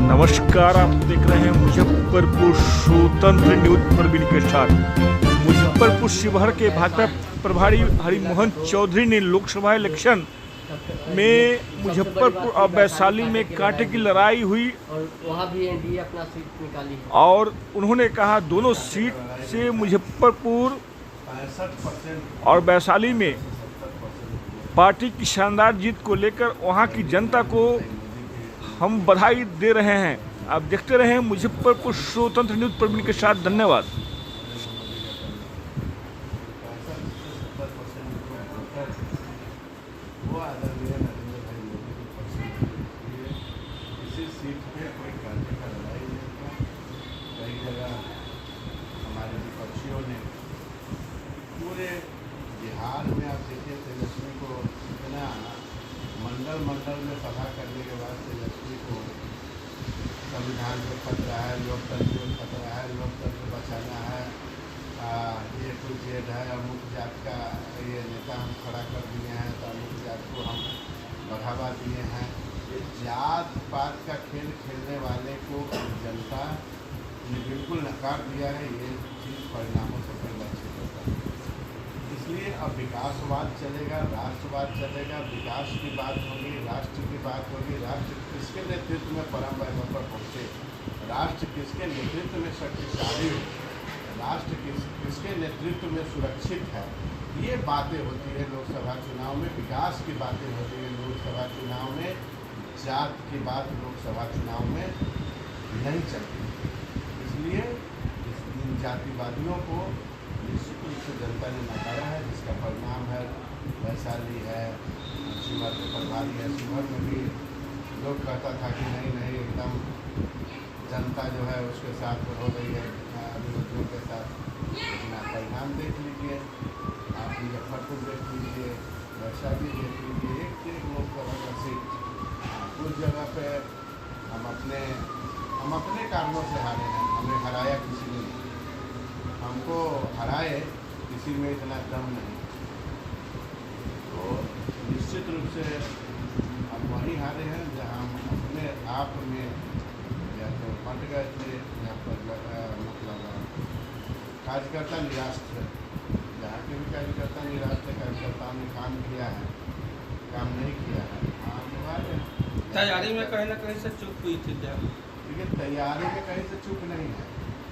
नमस्कार, आप देख रहे हैं मुजफ्फरपुर स्वतंत्र न्यूज प्रवीण के साथ। मुजफ्फरपुर शिवहर के भाजपा प्रभारी हरिमोहन चौधरी ने लोकसभा इलेक्शन में मुजफ्फरपुर और वैशाली में कांटे की लड़ाई हुई और वहाँ भी एनडीए अपना सीट निकाली है। और उन्होंने कहा दोनों सीट से मुजफ्फरपुर और वैशाली में पार्टी की शानदार जीत को लेकर वहां की जनता को हम बधाई दे रहे हैं। आप देखते रहे मुजफ्फरपुर स्वतंत्र न्यूज प्रवीण के साथ। धन्यवाद। इसी सीट पे कोई कांटे का लड़ाई नहीं था। कई जगह हमारे विपक्षियों ने पूरे बिहार में आप देखिए तेजस्वी को इतना मंडल में सभा करने के बाद तेजस्वी को संविधान को खतरा है, लोकतंत्र को खतरा है, लोकतंत्र बचाना है, ये कुछ जेड है, अमुक जात का ये नेता हम खड़ा कर दिए हैं तो अमुक जात को हम बढ़ावा दिए हैं। ये जात पात का खेल खेलने वाले को जनता ने बिल्कुल नकार दिया है। ये चीज़ परिणामों से परिलक्षित होता है। इसलिए अब विकासवाद चलेगा, राष्ट्रवाद चलेगा, विकास की बात होगी, राष्ट्र की बात होगी। राष्ट्र किसके नेतृत्व में परम वैभव पर पहुँचे, राष्ट्र किसके नेतृत्व में शक्तिशाली हो, राष्ट्र किसके नेतृत्व में सुरक्षित है, ये बातें होती है लोकसभा चुनाव में। विकास की बातें होती है लोकसभा चुनाव में। जात की बात लोकसभा चुनाव में नहीं चलती। इसलिए इन जातिवादियों को निश्चित रूप से जनता ने नकारा है, जिसका परिणाम है वैशाली है, शिवहर के प्रभारी है। शिवहर में भी लोग कहता था कि नहीं एकदम जनता जो है उसके साथ हो गई है, विरोधियों के साथ। लेकिन आप परिणाम देख लीजिए, आप मुजफ्फरपुर देख लीजिए, वैशाली देख लीजिए, एक से एक लोकसभा का सीट उस जगह पे हम अपने कारणों से हारे हैं। हमें हराया किसी ने नहीं, हमको हराए किसी में इतना दम नहीं। तो निश्चित रूप से हम वहीं हारे हैं जहां हम अपने आप में या तो फट गए थे या पर मतलब कार्यकर्ता निराश थे। जहाँ के भी कार्यकर्ता निराश थे, कार्यकर्ताओं ने काम किया है, काम नहीं किया है। तैयारी में कहीं ना कहीं से चूक हुई थी क्या? देखिए, तैयारी में कहीं से चूक नहीं है।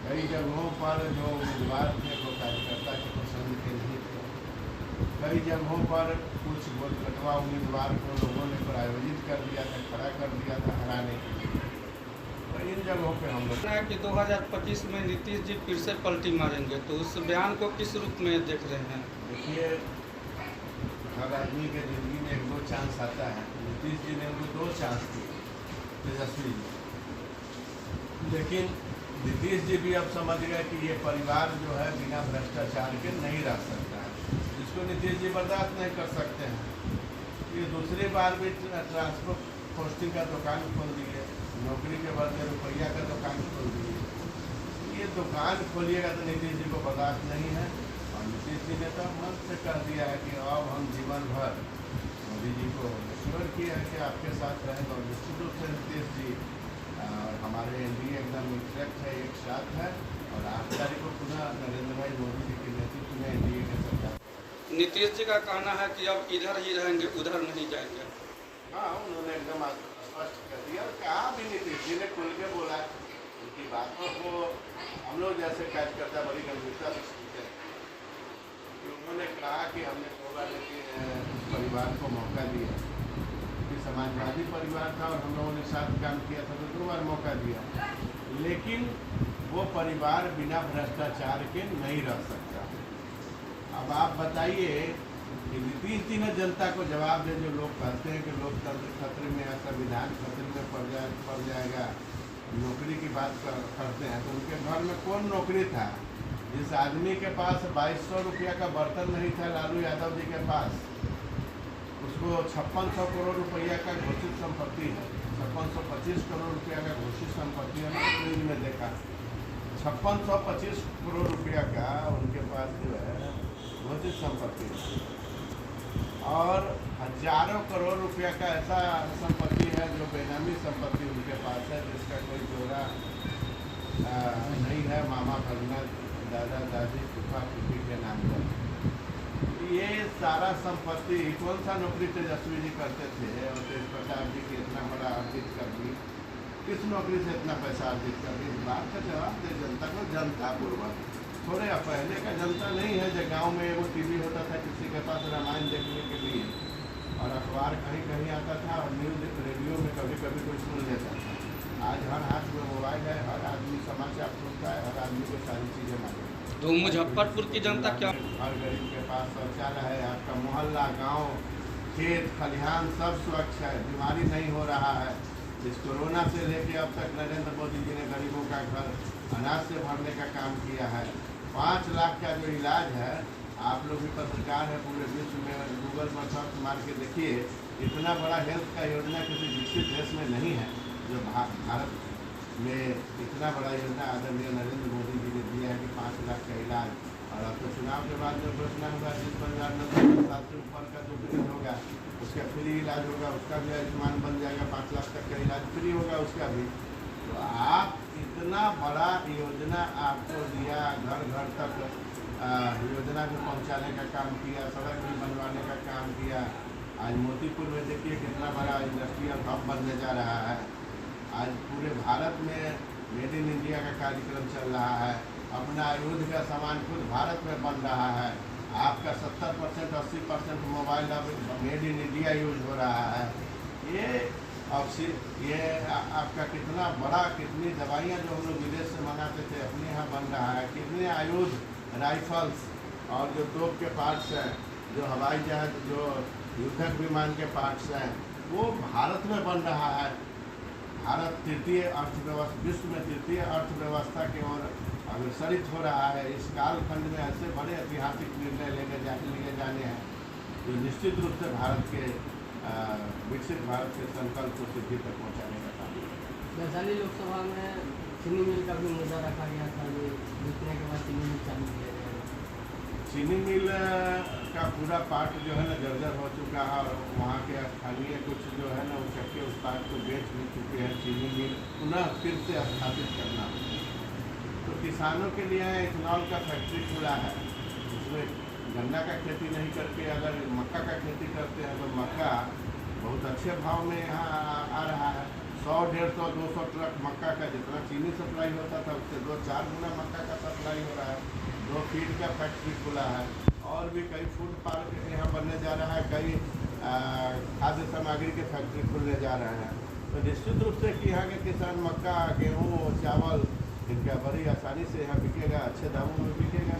कई जगहों पर जो उम्मीदवार थे वो कार्यकर्ता के पसंद के नहीं थे। कई जगहों पर कुछ गोलकटवा उम्मीदवार को लोगों ने प्रायोजित कर दिया था, खड़ा कर दिया था हराने के लिए। तो इन जगहों पे हम लोग कि 2025 में नीतीश जी फिर से पलटी मारेंगे, तो उस बयान को किस रूप में देख रहे हैं? देखिए, हर आदमी के ज़िंदगी में एक दो चांस आता है। नीतीश जी ने उनको 2 चांस दिए, तेजस्वी जी। लेकिन नीतीश जी भी अब समझ गए कि ये परिवार जो है बिना भ्रष्टाचार के नहीं रह सकता है, जिसको नीतीश जी बर्दाश्त नहीं कर सकते हैं। ये दूसरी बार भी ट्रांसपोर्ट पोस्टिंग का दुकान खोल दिए, नौकरी के बदले रुपया का दुकान खोल दिए। ये दुकान खोलिएगा तो नीतीश जी को बर्दाश्त नहीं है। और नीतीश जी ने तो मन से कह दिया है कि अब हम जीवन भर मोदी जी को एश्योर किया है कि आपके साथ रहेंगे। और निश्चित रूप से नीतीश जी हमारे एनडीए एकदम इफेक्ट है, एक साथ है। और 8 तारीख को पुनः नरेंद्र भाई मोदी जी के नेतृत्व में एनडीए के सरकार। नीतीश जी का कहना है कि अब इधर ही रहेंगे, उधर नहीं जाएंगे। हाँ, उन्होंने एकदम स्पष्ट कर दिया। और कहा भी नीतीश जी ने खुल के बोला, उनकी बातों को हम लोग जैसे कार्यकर्ता बड़ी गंभीरता से सुनते हैं। उन्होंने कहा कि हमने परिवार को मौका दिया कि समाजवादी परिवार था और हम लोगों ने साथ काम किया था तो 2 बार मौका दिया। लेकिन वो परिवार बिना भ्रष्टाचार के नहीं रह सकता। अब आप बताइए कि नीतीश जी ने जनता को जवाब दे, जो लोग कहते हैं कि लोकतंत्र खतरे में है, संविधान खतरे में पड़ जाएगा, नौकरी की बात करते हैं। तो उनके घर में कौन नौकरी था? जिस आदमी के पास 2200 रुपया का बर्तन नहीं था लालू यादव जी के पास, उसको 5600 करोड़ रुपया का घोषित संपत्ति है। 5625 करोड़ रुपया का घोषित संपत्ति है। न्यूज में देखा 5625 करोड़ रुपया का उनके पास जो है घोषित संपत्ति है। और हजारों करोड़ रुपया का ऐसा संपत्ति है जो बेनामी संपत्ति उनके पास है, जिसका कोई है मामा भगना दादा दादी फूफा फूफी के नाम पर। ये सारा संपत्ति कौन सा नौकरी तेजस्वी जी करते थे और तेज प्रताप जी की इतना बड़ा अर्जित कर दी, किस नौकरी से इतना पैसा अर्जित कर दी? इस बात का जवाब दे जनता को। जनता पूर्वक थोड़े पहले का जनता नहीं है जो गांव में वो टीवी होता था किसी के पास रामायण देखने के लिए, और अखबार कहीं कहीं आता था और न्यूज़ रेडियो में कभी कभी कोई सुन लेता था। आज हर हाथ में मोबाइल है, हर आदमी समाचार सुनता है, हर आदमी को सारी चीज़ें मालूम है। तो मुजफ्फरपुर की जनता क्या हर गरीब के पास शौचालय है, आपका मोहल्ला गांव खेत खलिहान सब स्वच्छ है, बीमारी नहीं हो रहा है। इस कोरोना से लेके अब तक नरेंद्र मोदी जी ने गरीबों का घर अनाज से भरने का काम किया है। 5 लाख का जो इलाज है, आप लोग भी पत्रकार है, पूरे विश्व में गूगल पर सर्च मार के देखिए, इतना बड़ा हेल्थ का योजना किसी विकसित देश में नहीं है जो भारत में इतना बड़ा योजना आदरणीय नरेंद्र मोदी जी ने दिया है कि 5 लाख का इलाज। और अब तो चुनाव के बाद जो घोषणा होगा, जिस परिवार में 60 साल से ऊपर का जो पीड़ित होगा उसका फ्री इलाज होगा, उसका भी आयुष्मान बन जाएगा, 5 लाख तक का इलाज फ्री होगा उसका भी। तो आप इतना बड़ा योजना आपको दिया, घर घर तक योजना को पहुंचाने का काम किया, सड़क भी बनवाने का काम किया। आज मोतीपुर में देखिए कितना बड़ा इंडस्ट्रियल हब बनने जा रहा है। आज पूरे भारत में मेड इन इंडिया का कार्यक्रम चल रहा है, अपना आयुध का सामान खुद भारत में बन रहा है। आपका 70% 80% मोबाइल अब मेड इन इंडिया यूज हो रहा है। ये आपका कितना बड़ा, कितनी दवाइयाँ जो हम लोग विदेश से मंगाते थे अपने यहाँ बन रहा है। कितने आयुध, राइफल्स और जो तोप के पार्ट्स हैं, जो हवाई जहाज, जो युद्धक विमान के पार्ट्स हैं, वो भारत में बन रहा है। भारत तृतीय अर्थव्यवस्था, विश्व में तृतीय अर्थव्यवस्था की ओर अग्रसरित हो रहा है। इस कालखंड में ऐसे बड़े ऐतिहासिक निर्णय लिए जाने हैं जो निश्चित रूप से भारत के विकसित भारत के संकल्प को सिद्धि तक पहुंचाने का काम है। वैशाली लोकसभा में चीनी मिल का भी मुद्दा रखा गया था, जो जीतने के बाद चीनी मिल चालू किया जाएगा। चीनी मिल का पूरा पार्ट जो है ना जर्जर हो चुका है, और वहाँ के स्थानीय कुछ जो है ना उचक्के उस पार्ट को बेच भी चुके हैं। चीनी मिल पुनः फिर से स्थापित करना, तो किसानों के लिए इथेनॉल का फैक्ट्री खुला है। उसमें गन्ना का खेती नहीं करके अगर मक्का का खेती करते हैं तो मक्का बहुत अच्छे भाव में यहाँ आ रहा है। 100, 150, 200 ट्रक मक्का का जितना चीनी सप्लाई होता था उससे 2-4 गुना मक्का का सप्लाई हो रहा है। 2 फीड का फैक्ट्री खुला है, और भी कई फूड पार्क यहाँ बनने जा रहा है, कई खाद्य सामग्री के फैक्ट्री खुलने जा रहे हैं। तो निश्चित रूप से कि यहाँ के किसान मक्का, गेहूँ, चावल इनका बड़ी आसानी से यहाँ बिकेगा, अच्छे दामों में बिकेगा।